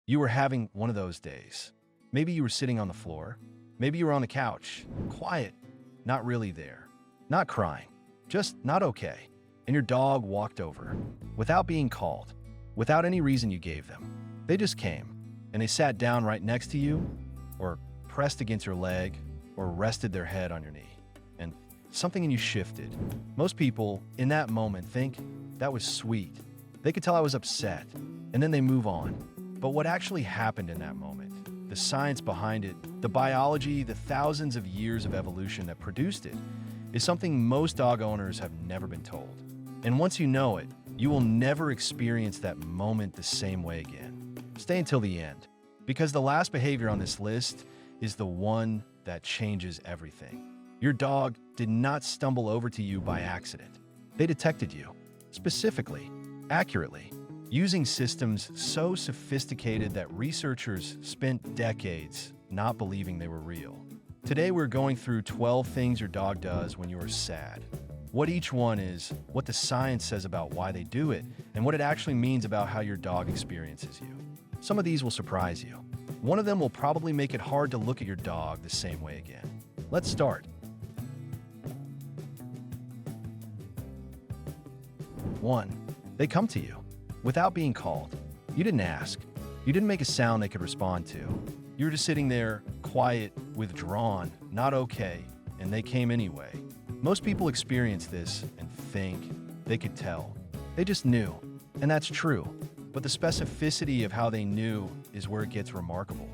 You were having one of those days. Maybe you were sitting on the floor. Maybe you were on the couch, quiet, not really there, not crying, just not okay. And your dog walked over, without being called, without any reason you gave them. They just came, and they sat down right next to you, or pressed against your leg, or rested their head on your knee. And something in you shifted. Most people, in that moment, think, that was sweet. They could tell I was upset, and then they move on. But what actually happened in that moment, the science behind it, the biology, the thousands of years of evolution that produced it, is something most dog owners have never been told. And once you know it, you will never experience that moment the same way again. Stay until the end, because the last behavior on this list is the one that changes everything. Your dog did not stumble over to you by accident. They detected you, specifically, accurately, using systems so sophisticated that researchers spent decades not believing they were real. Today we're going through 12 things your dog does when you are sad. What each one is, what the science says about why they do it, and what it actually means about how your dog experiences you. Some of these will surprise you. One of them will probably make it hard to look at your dog the same way again. Let's start. 1. They come to you without being called. You didn't ask. You didn't make a sound they could respond to. You were just sitting there, quiet, withdrawn, not okay, and they came anyway. Most people experience this and think they could tell. They just knew, and that's true. But the specificity of how they knew is where it gets remarkable.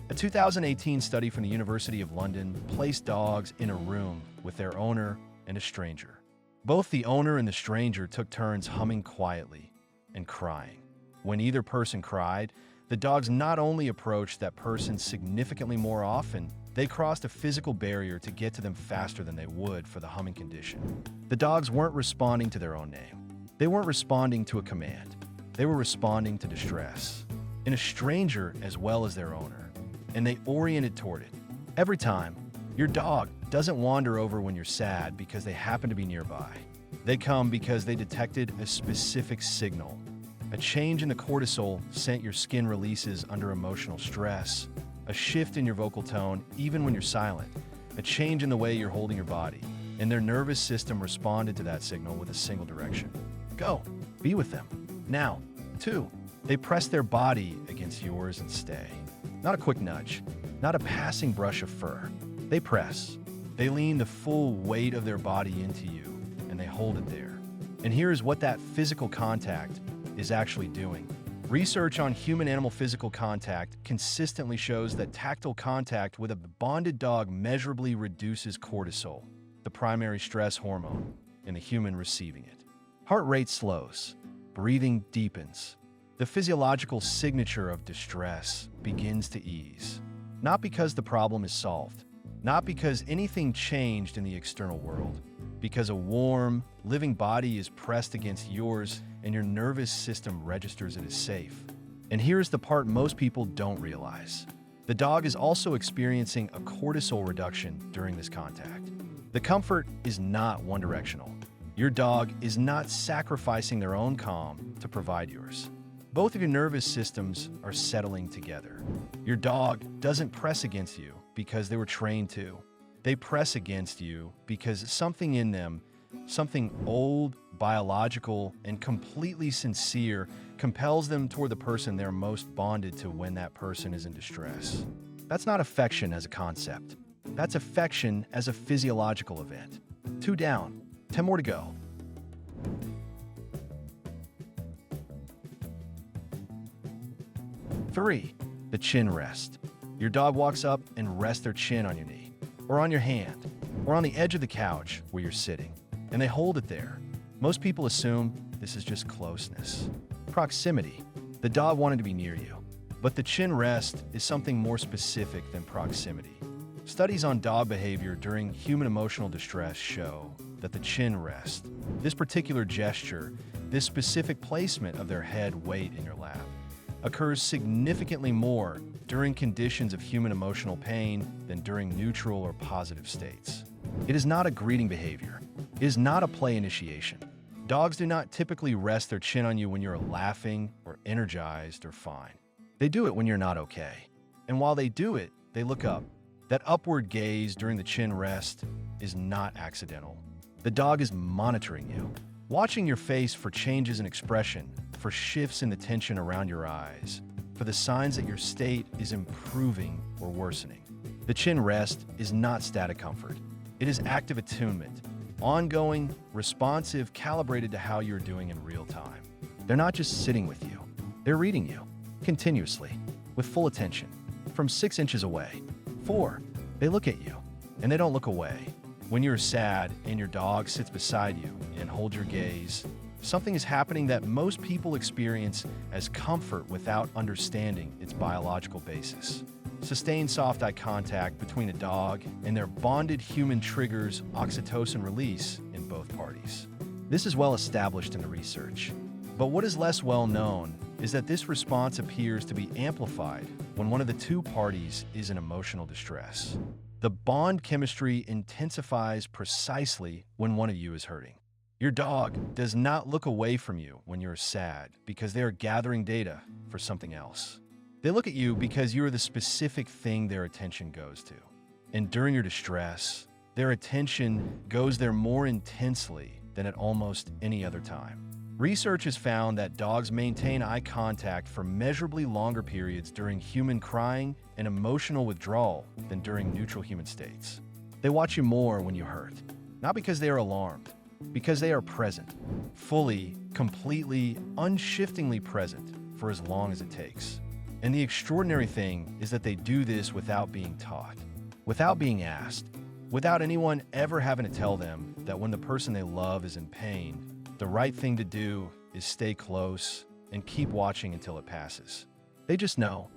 A 2018 study from the University of London placed dogs in a room with their owner and a stranger. Both the owner and the stranger took turns humming quietly and crying. When either person cried, the dogs not only approached that person significantly more often, they crossed a physical barrier to get to them faster than they would for the humming condition. The dogs weren't responding to their own name. They weren't responding to a command. They were responding to distress in a stranger as well as their owner, and they oriented toward it. Every time, your dog doesn't wander over when you're sad because they happen to be nearby. They come because they detected a specific signal. A change in the cortisol sent your skin releases under emotional stress, a shift in your vocal tone even when you're silent, a change in the way you're holding your body, and their nervous system responded to that signal with a single direction. Go, be with them. Now, 2, they press their body against yours and stay. Not a quick nudge, not a passing brush of fur. They press. They lean the full weight of their body into you, and they hold it there. And here's what that physical contact is actually doing. Research on human-animal physical contact consistently shows that tactile contact with a bonded dog measurably reduces cortisol, the primary stress hormone, in the human receiving it. Heart rate slows. Breathing deepens. The physiological signature of distress begins to ease. Not because the problem is solved, not because anything changed in the external world, because a warm, living body is pressed against yours and your nervous system registers it as safe. And here's the part most people don't realize. The dog is also experiencing a cortisol reduction during this contact. The comfort is not one-directional. Your dog is not sacrificing their own calm to provide yours. Both of your nervous systems are settling together. Your dog doesn't press against you because they were trained to. They press against you because something in them, something old, biological, and completely sincere, compels them toward the person they're most bonded to when that person is in distress. That's not affection as a concept. That's affection as a physiological event. 2 down. 10 more to go. Three, the chin rest. Your dog walks up and rests their chin on your knee, or on your hand, or on the edge of the couch where you're sitting, and they hold it there. Most people assume this is just closeness. Proximity. The dog wanted to be near you. But the chin rest is something more specific than proximity. Studies on dog behavior during human emotional distress show that the chin rest, this particular gesture, this specific placement of their head weight in your lap, occurs significantly more during conditions of human emotional pain than during neutral or positive states. It is not a greeting behavior. It is not a play initiation. Dogs do not typically rest their chin on you when you're laughing or energized or fine. They do it when you're not okay. And while they do it, they look up. That upward gaze during the chin rest is not accidental. The dog is monitoring you, watching your face for changes in expression, for shifts in the tension around your eyes, for the signs that your state is improving or worsening. The chin rest is not static comfort. It is active attunement, ongoing, responsive, calibrated to how you're doing in real time. They're not just sitting with you. They're reading you, continuously, with full attention, from 6 inches away. 4, they look at you, and they don't look away. When you're sad and your dog sits beside you and holds your gaze, something is happening that most people experience as comfort without understanding its biological basis. Sustained soft eye contact between a dog and their bonded human triggers oxytocin release in both parties. This is well established in the research. But what is less well known is that this response appears to be amplified when one of the two parties is in emotional distress. The bond chemistry intensifies precisely when one of you is hurting. Your dog does not look away from you when you're sad because they are gathering data for something else. They look at you because you are the specific thing their attention goes to. And during your distress, their attention goes there more intensely than at almost any other time. Research has found that dogs maintain eye contact for measurably longer periods during human crying and emotional withdrawal than during neutral human states. They watch you more when you hurt, not because they are alarmed, because they are present, fully, completely, unshiftingly present for as long as it takes. And the extraordinary thing is that they do this without being taught, without being asked, without anyone ever having to tell them that when the person they love is in pain, the right thing to do is stay close and keep watching until it passes. They just know.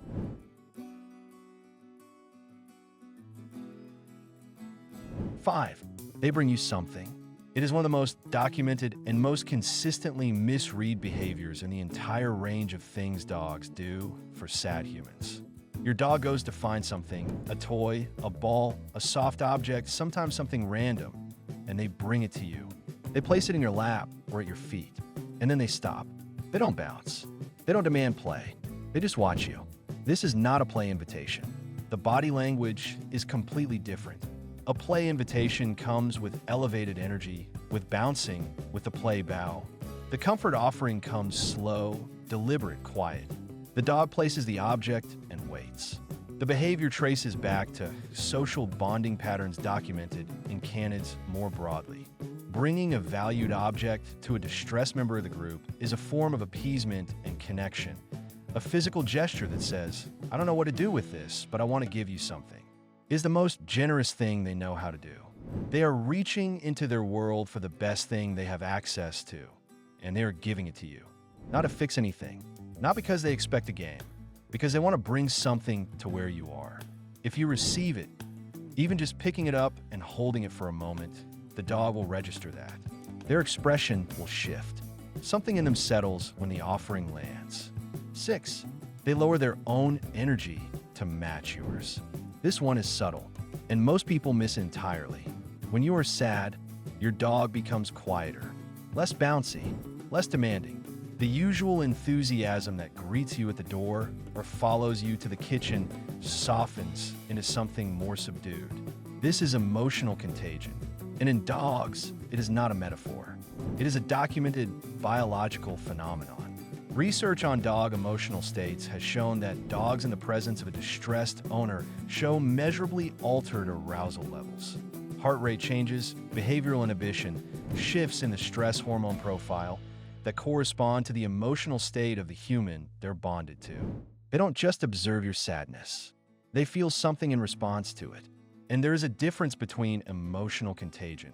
Five, they bring you something. It is one of the most documented and most consistently misread behaviors in the entire range of things dogs do for sad humans. Your dog goes to find something, a toy, a ball, a soft object, sometimes something random, and they bring it to you. They place it in your lap or at your feet, and then they stop. They don't bounce. They don't demand play. They just watch you. This is not a play invitation. The body language is completely different. A play invitation comes with elevated energy, with bouncing, with the play bow. The comfort offering comes slow, deliberate, quiet. The dog places the object and waits. The behavior traces back to social bonding patterns documented in canids more broadly. Bringing a valued object to a distressed member of the group is a form of appeasement and connection, a physical gesture that says, I don't know what to do with this, but I want to give you something. Is the most generous thing they know how to do. They are reaching into their world for the best thing they have access to, and they are giving it to you. Not to fix anything, not because they expect a game, because they want to bring something to where you are. If you receive it, even just picking it up and holding it for a moment, the dog will register that. Their expression will shift. Something in them settles when the offering lands. 6, they lower their own energy to match yours. This one is subtle, and most people miss entirely. When you are sad, your dog becomes quieter, less bouncy, less demanding. The usual enthusiasm that greets you at the door or follows you to the kitchen softens into something more subdued. This is emotional contagion, and in dogs, it is not a metaphor. It is a documented biological phenomenon. Research on dog emotional states has shown that dogs in the presence of a distressed owner show measurably altered arousal levels. Heart rate changes, behavioral inhibition, shifts in the stress hormone profile that correspond to the emotional state of the human they're bonded to. They don't just observe your sadness. They feel something in response to it. And there is a difference between emotional contagion,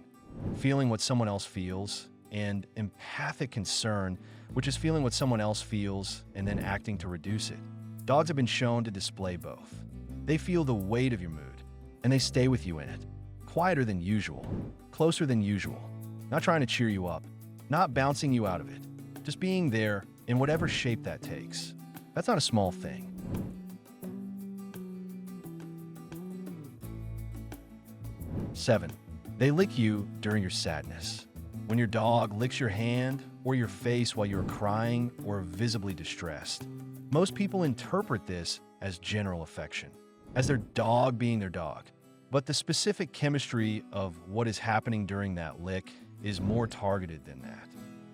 feeling what someone else feels, and empathic concern, which is feeling what someone else feels and then acting to reduce it. Dogs have been shown to display both. They feel the weight of your mood, and they stay with you in it. Quieter than usual, closer than usual, not trying to cheer you up, not bouncing you out of it, just being there in whatever shape that takes. That's not a small thing. Seven, they lick you during your sadness. When your dog licks your hand or your face while you're crying or visibly distressed. Most people interpret this as general affection, as their dog being their dog. But the specific chemistry of what is happening during that lick is more targeted than that.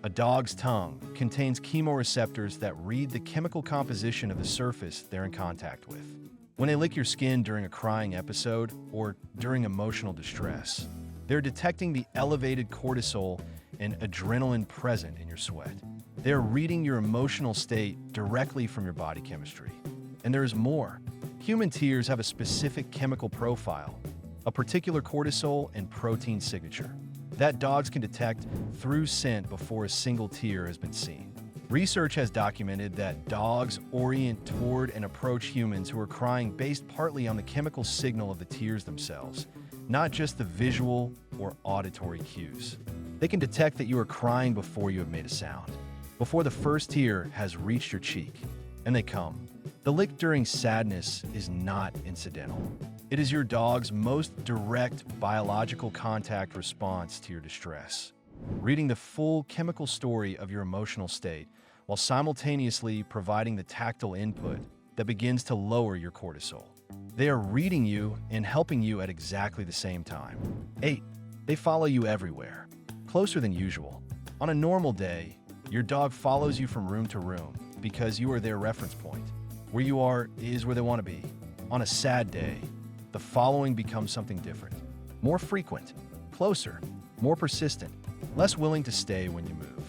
A dog's tongue contains chemoreceptors that read the chemical composition of the surface they're in contact with. When they lick your skin during a crying episode or during emotional distress, they're detecting the elevated cortisol and adrenaline present in your sweat. They're reading your emotional state directly from your body chemistry. And there is more. Human tears have a specific chemical profile, a particular cortisol and protein signature that dogs can detect through scent before a single tear has been seen. Research has documented that dogs orient toward and approach humans who are crying based partly on the chemical signal of the tears themselves, not just the visual or auditory cues. They can detect that you are crying before you have made a sound, before the first tear has reached your cheek, and they come. The lick during sadness is not incidental. It is your dog's most direct biological contact response to your distress, reading the full chemical story of your emotional state while simultaneously providing the tactile input that begins to lower your cortisol. They are reading you and helping you at exactly the same time. 8. They follow you everywhere, closer than usual. On a normal day, your dog follows you from room to room because you are their reference point. Where you are is where they want to be. On a sad day, the following becomes something different. More frequent, closer, more persistent, less willing to stay when you move.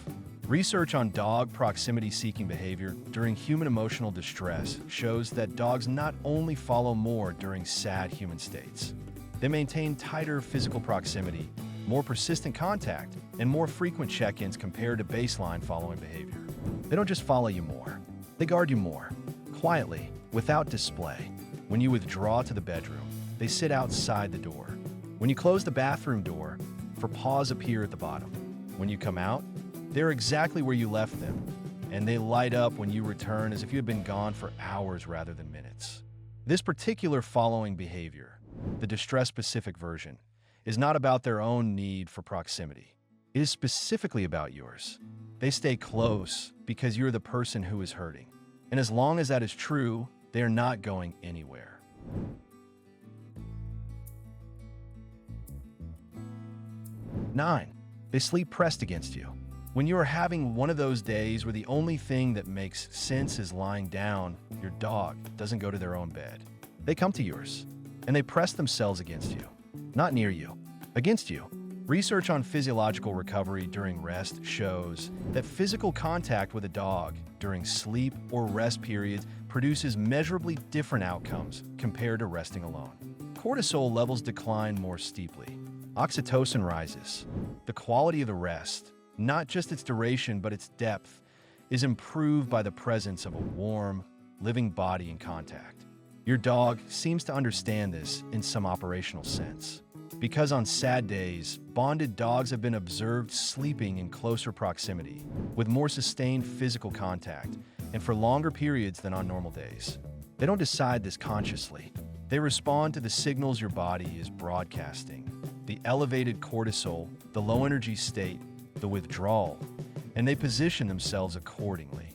Research on dog proximity-seeking behavior during human emotional distress shows that dogs not only follow more during sad human states, they maintain tighter physical proximity, more persistent contact, and more frequent check-ins compared to baseline following behavior. They don't just follow you more, they guard you more, quietly, without display. When you withdraw to the bedroom, they sit outside the door. When you close the bathroom door, for paws appear at the bottom. When you come out, they're exactly where you left them, and they light up when you return as if you had been gone for hours rather than minutes. This particular following behavior, the distress-specific version, is not about their own need for proximity. It is specifically about yours. They stay close because you're the person who is hurting. And as long as that is true, they are not going anywhere. 9. They sleep pressed against you. When you are having one of those days where the only thing that makes sense is lying down, your dog doesn't go to their own bed. They come to yours, and they press themselves against you. Not near you, against you. Research on physiological recovery during rest shows that physical contact with a dog during sleep or rest periods produces measurably different outcomes compared to resting alone. Cortisol levels decline more steeply. Oxytocin rises. The quality of the rest, not just its duration but its depth, is improved by the presence of a warm, living body in contact. Your dog seems to understand this in some operational sense, because on sad days, bonded dogs have been observed sleeping in closer proximity, with more sustained physical contact, and for longer periods than on normal days. They don't decide this consciously. They respond to the signals your body is broadcasting, the elevated cortisol, the low energy state, the withdrawal, and they position themselves accordingly.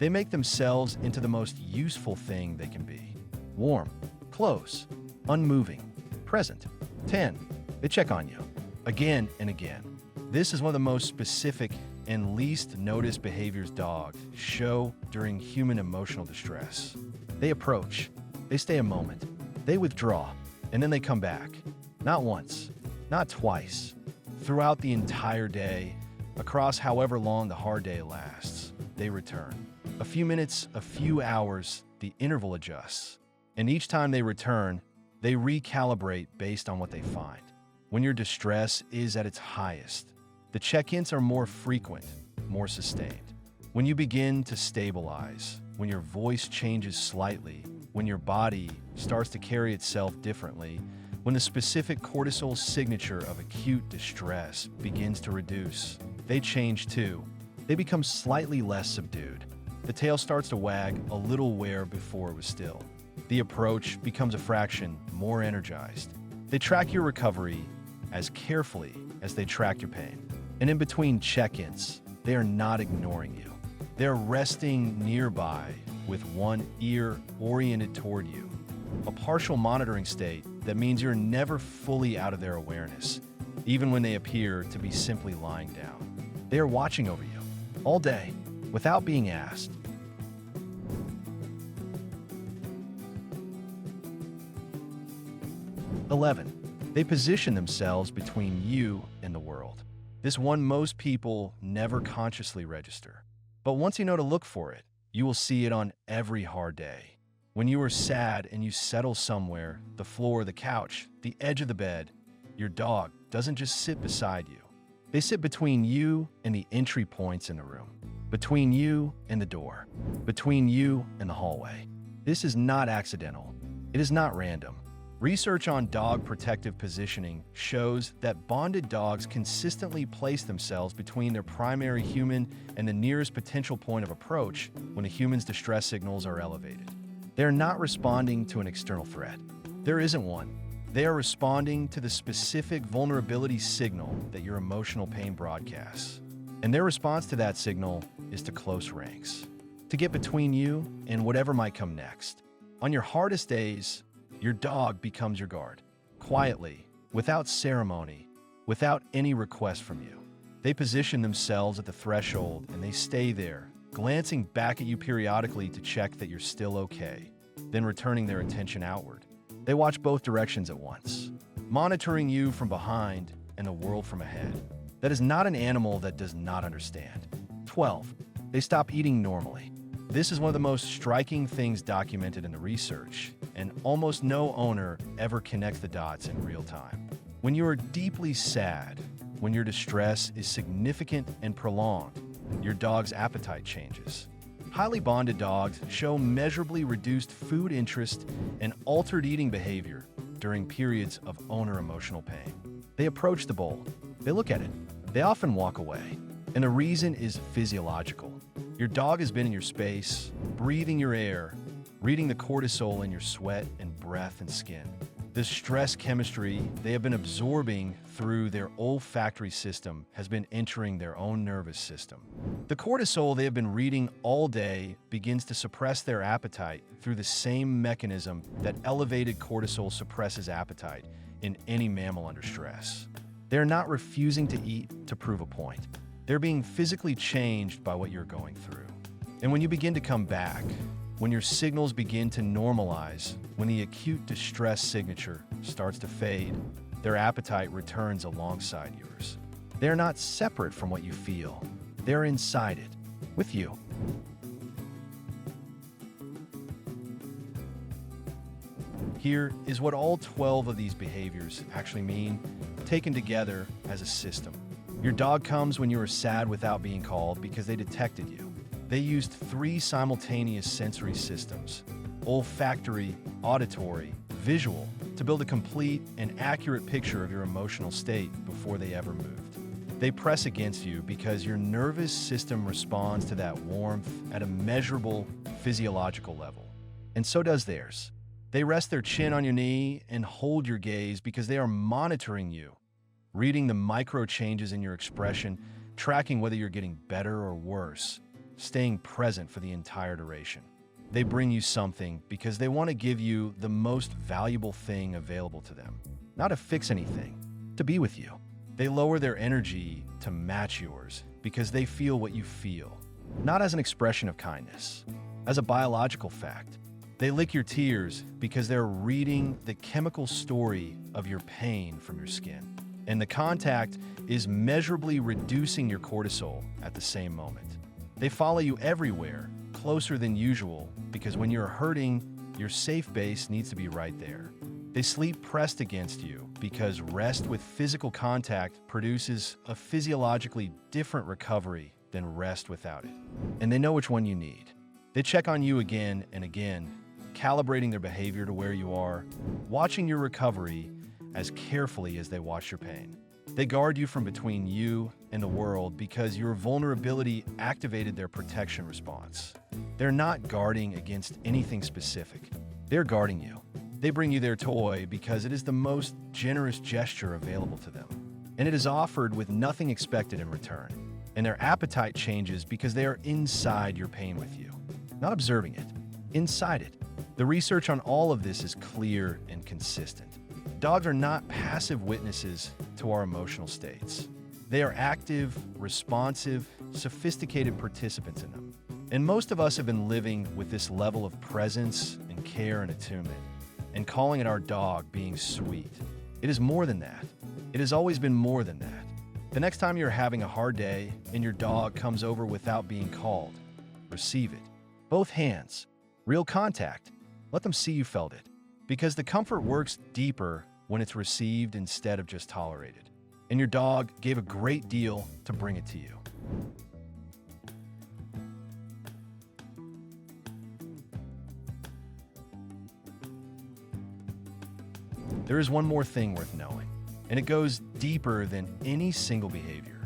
They make themselves into the most useful thing they can be. Warm, close, unmoving, present. 10. They check on you, again and again. This is one of the most specific and least noticed behaviors dogs show during human emotional distress. They approach, they stay a moment, they withdraw, and then they come back. Not once, not twice. Throughout the entire day, across however long the hard day lasts, they return. A few minutes, a few hours, the interval adjusts. And each time they return, they recalibrate based on what they find. When your distress is at its highest, the check-ins are more frequent, more sustained. When you begin to stabilize, when your voice changes slightly, when your body starts to carry itself differently, when the specific cortisol signature of acute distress begins to reduce, they change too. They become slightly less subdued. The tail starts to wag a little where before it was still. The approach becomes a fraction more energized. They track your recovery as carefully as they track your pain. And in between check-ins, they are not ignoring you. They're resting nearby with one ear oriented toward you. A partial monitoring state that means you're never fully out of their awareness, even when they appear to be simply lying down. They are watching over you all day without being asked. "11. They position themselves between you and the world. This one most people never consciously register. But once you know to look for it, you will see it on every hard day. When you are sad and you settle somewhere, the floor, the couch, the edge of the bed, your dog doesn't just sit beside you. They sit between you and the entry points in the room, between you and the door, between you and the hallway. This is not accidental. It is not random. Research on dog protective positioning shows that bonded dogs consistently place themselves between their primary human and the nearest potential point of approach when a human's distress signals are elevated. They are not responding to an external threat. There isn't one. They are responding to the specific vulnerability signal that your emotional pain broadcasts. And their response to that signal is to close ranks, to get between you and whatever might come next. On your hardest days, your dog becomes your guard, quietly, without ceremony, without any request from you. They position themselves at the threshold and they stay there, glancing back at you periodically to check that you're still okay, then returning their attention outward. They watch both directions at once, monitoring you from behind and the world from ahead. That is not an animal that does not understand. 12. They stop eating normally. This is one of the most striking things documented in the research, and almost no owner ever connects the dots in real time. When you are deeply sad, when your distress is significant and prolonged, your dog's appetite changes. Highly bonded dogs show measurably reduced food interest and altered eating behavior during periods of owner emotional pain. They approach the bowl, they look at it, they often walk away, and the reason is physiological. Your dog has been in your space, breathing your air, reading the cortisol in your sweat and breath and skin. The stress chemistry they have been absorbing through their olfactory system has been entering their own nervous system. The cortisol they have been reading all day begins to suppress their appetite through the same mechanism that elevated cortisol suppresses appetite in any mammal under stress. They are not refusing to eat to prove a point. They're being physically changed by what you're going through. And when you begin to come back, when your signals begin to normalize, when the acute distress signature starts to fade, their appetite returns alongside yours. They're not separate from what you feel. They're inside it, with you. Here is what all 12 of these behaviors actually mean, taken together as a system. Your dog comes when you are sad without being called because they detected you. They used 3 simultaneous sensory systems, olfactory, auditory, visual, to build a complete and accurate picture of your emotional state before they ever moved. They press against you because your nervous system responds to that warmth at a measurable physiological level. And so does theirs. They rest their chin on your knee and hold your gaze because they are monitoring you, reading the micro changes in your expression, tracking whether you're getting better or worse, staying present for the entire duration. They bring you something because they want to give you the most valuable thing available to them, not to fix anything, to be with you. They lower their energy to match yours because they feel what you feel, not as an expression of kindness, as a biological fact. They lick your tears because they're reading the chemical story of your pain from your skin. And the contact is measurably reducing your cortisol at the same moment. They follow you everywhere, closer than usual, because when you're hurting, your safe base needs to be right there. They sleep pressed against you because rest with physical contact produces a physiologically different recovery than rest without it. And they know which one you need. They check on you again and again, calibrating their behavior to where you are, watching your recovery as carefully as they watch your pain. They guard you from between you and the world because your vulnerability activated their protection response. They're not guarding against anything specific. They're guarding you. They bring you their toy because it is the most generous gesture available to them. And it is offered with nothing expected in return. And their appetite changes because they are inside your pain with you, not observing it. inside it. The research on all of this is clear and consistent. Dogs are not passive witnesses to our emotional states. They are active, responsive, sophisticated participants in them. And most of us have been living with this level of presence and care and attunement, and calling it our dog being sweet. It is more than that. It has always been more than that. The next time you're having a hard day and your dog comes over without being called, receive it. Both hands, real contact. Let them see you felt it. Because the comfort works deeper when it's received instead of just tolerated. And your dog gave a great deal to bring it to you. There is one more thing worth knowing, and it goes deeper than any single behavior.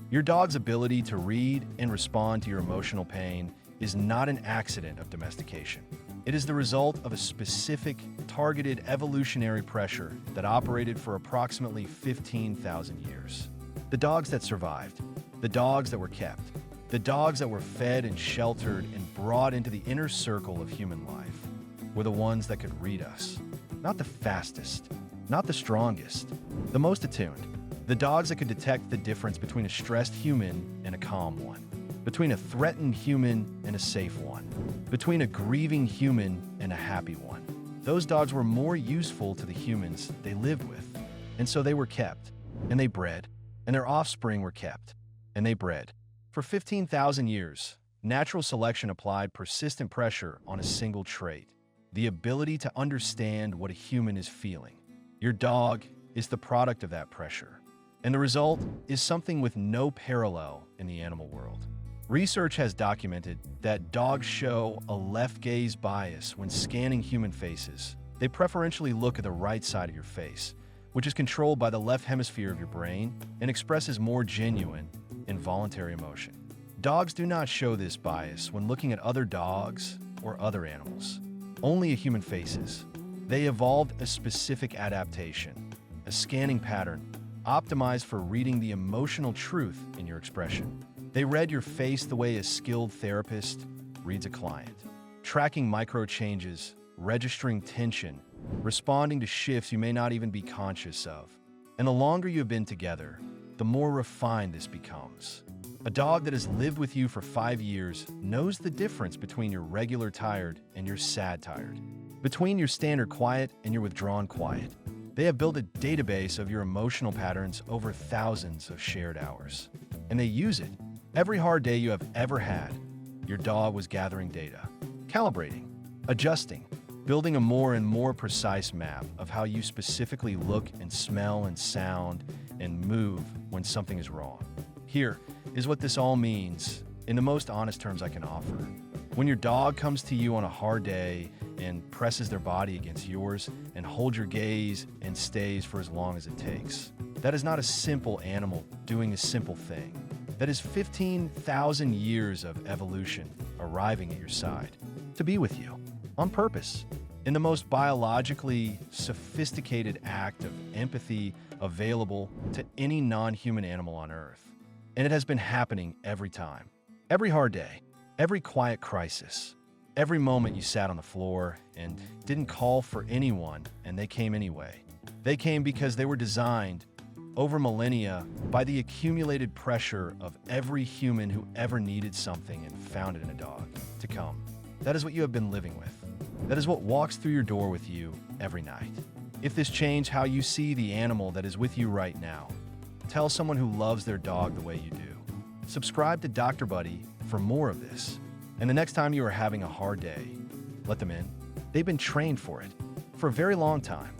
Your dog's ability to read and respond to your emotional pain is not an accident of domestication. It is the result of a specific, targeted evolutionary pressure that operated for approximately 15,000 years. The dogs that survived, the dogs that were kept, the dogs that were fed and sheltered and brought into the inner circle of human life were the ones that could read us. Not the fastest, not the strongest, the most attuned. The dogs that could detect the difference between a stressed human and a calm one, between a threatened human and a safe one, between a grieving human and a happy one. Those dogs were more useful to the humans they lived with, and so they were kept, and they bred, and their offspring were kept, and they bred. For 15,000 years, natural selection applied persistent pressure on a single trait, the ability to understand what a human is feeling. Your dog is the product of that pressure, and the result is something with no parallel in the animal world. Research has documented that dogs show a left gaze bias when scanning human faces. They preferentially look at the right side of your face, which is controlled by the left hemisphere of your brain and expresses more genuine, involuntary emotion. Dogs do not show this bias when looking at other dogs or other animals. Only a human faces. They evolved a specific adaptation, a scanning pattern, optimized for reading the emotional truth in your expression. They read your face the way a skilled therapist reads a client, tracking micro changes, registering tension, responding to shifts you may not even be conscious of. And the longer you have been together, the more refined this becomes. A dog that has lived with you for 5 years knows the difference between your regular tired and your sad tired, between your standard quiet and your withdrawn quiet. They have built a database of your emotional patterns over thousands of shared hours, and they use it. Every hard day you have ever had, your dog was gathering data, calibrating, adjusting, building a more and more precise map of how you specifically look and smell and sound and move when something is wrong. Here is what this all means in the most honest terms I can offer. When your dog comes to you on a hard day and presses their body against yours and holds your gaze and stays for as long as it takes, that is not a simple animal doing a simple thing. That is 15,000 years of evolution arriving at your side to be with you on purpose in the most biologically sophisticated act of empathy available to any non-human animal on Earth. And it has been happening every time. Every hard day, every quiet crisis, every moment you sat on the floor and didn't call for anyone and they came anyway. They came because they were designed over millennia by the accumulated pressure of every human who ever needed something and found it in a dog to come. That is what you have been living with. That is what walks through your door with you every night. If this changed how you see the animal that is with you right now, tell someone who loves their dog the way you do. Subscribe to Dr. Buddy for more of this. And the next time you are having a hard day, let them in. They've been trained for it for a very long time.